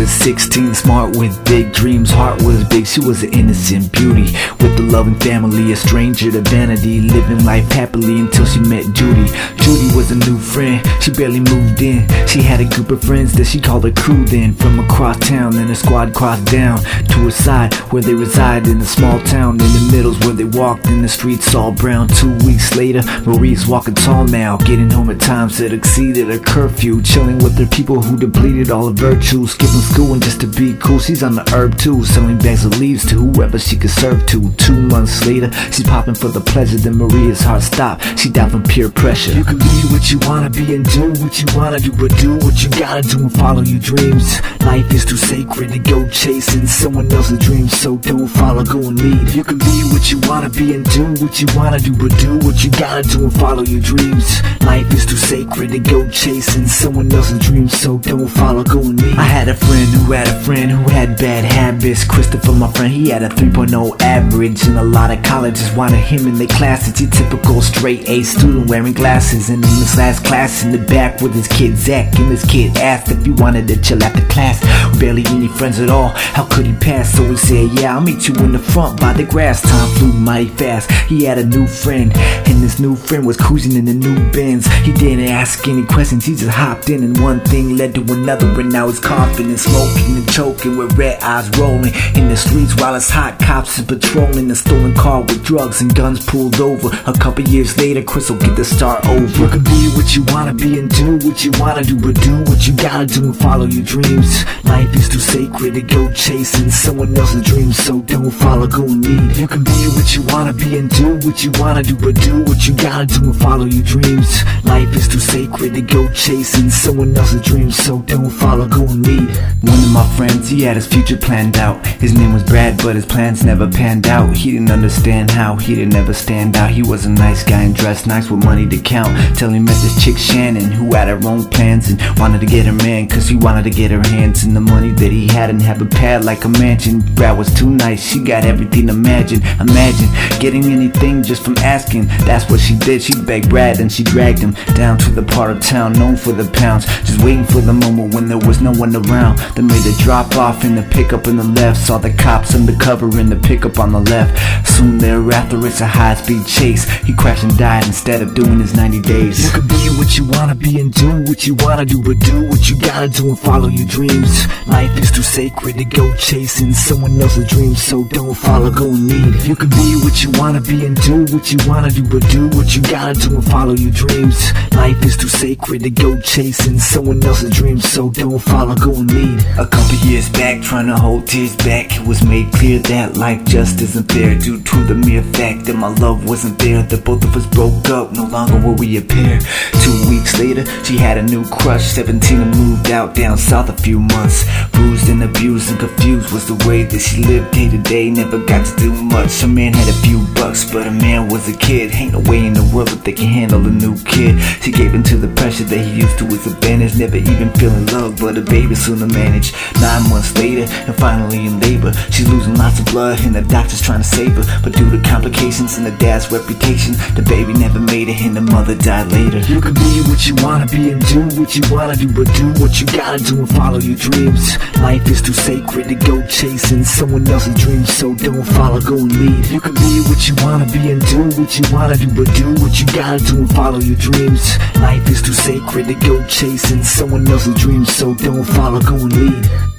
was 16, smart with big dreams. Heart was big, she was an innocent beauty with a loving family, a stranger to vanity, living life happily until she met Judy. Judy was a new friend, she barely moved in. She had a group of friends that she called her crew then. From across town, then the squad crossed down to her side where they reside in a small town. In the middles where they walked in the streets all brown. 2 weeks later, Marie's walking tall now, getting home at times that exceeded her curfew, chilling with her people who depleted all her virtues, skipping school and just to be cool. She's on the herb too, selling bags of leaves to whoever she could serve to. 2 months later, she's popping for the pleasure. Then Maria's heart stopped, she died from peer pressure. You can be what you wanna be and do what you wanna do, but do what you gotta do and follow your dreams. Life is too sacred to go chasing someone else's dreams, so don't follow, go and lead. You can be what you wanna be and do what you wanna do, but do what you gotta do and follow your dreams. Life is too sacred to go chasing someone else's dreams, so don't follow, go and lead. I had a friend who had a friend who had bad habits. Christopher, my friend, he had a 3.0 average, and a lot of colleges wanted him in their classes. Your typical straight A student wearing glasses, and in this last class in the back with his kid Zach, and this kid asked if he wanted to chill after class. Barely any friends at all, how could he pass? So he said, yeah, I'll meet you in the front by the grass. Time flew mighty fast, he had a new friend, and this new friend was cruising in the new Benz. He didn't ask any questions, he just hopped in, and one thing led to another, and now he's coughing and smoking and choking with red eyes rolling in the streets while it's hot. Cops are patrolling a stolen car with drugs and guns pulled over. A couple years later, Chris will get the start over. You can be what you wanna be and do what you wanna do, but do what you gotta do and follow your dreams. Life is too sacred to go chasing someone else's dreams, so don't follow, go and lead. You can be what you wanna be and do what you wanna do, but do what you gotta do and follow your dreams. Life is too sacred to go chasing someone else's dreams, so don't follow, go and lead. One of my friends, he had his future planned out. His name was Brad, but his plans never panned out. He didn't understand how he didn't ever stand out. He was a nice guy and dressed nice with money to count, till he met this chick Shannon who had her own plans and wanted to get her man, cause he wanted to get her hands in the money that he had and have a pad like a mansion. Brad was too nice, she got everything imagined. Imagine getting anything just from asking. That's what she did, she begged Brad and she dragged him down to the part of town known for the pounds, just waiting for the moment when there was no one around. They made the drop off in the pickup in the left, saw the cops undercover in the pickup on the left. Soon thereafter it's a high-speed chase. He crashed and died instead of doing his 90 days. You can be what you wanna be and do what you wanna do, but do what you gotta do and follow your dreams. Life is too sacred to go chasing someone else's dreams, so don't follow, go and lead. You can be what you wanna be and do what you wanna do, but do what you gotta do and follow your dreams. Life is too sacred to go chasing someone else's dreams, so don't follow, go and lead. A couple years back, trying to hold tears back, it was made clear that life just isn't fair, due to the mere fact that my love wasn't there. That both of us broke up, no longer will we appear. 2 weeks later, she had a new crush, 17, and moved out down south a few months. Bruised and abused and confused was the way that she lived day to day, never got to do much. A man had a few bucks, but a man was a kid. Ain't no way in the world that they can handle a new kid. She gave in to the pressure that he used to his advantage, never even feeling love, but a baby soon to manage. 9 months later, and finally in labor, she's losing lots of blood and the doctor's trying to save her, but due to complications and the dad's reputation, the baby never made it and the mother died later. You can be what you wanna be and do what you wanna do, but do what you gotta do and follow your dreams. Life is too sacred to go chasing someone else's dreams, so don't follow, go and lead. You can be what you wanna be and do what you wanna do, but do what you gotta do and follow your dreams. Life is too sacred to go chasing someone else's dreams, so don't follow, go and lead.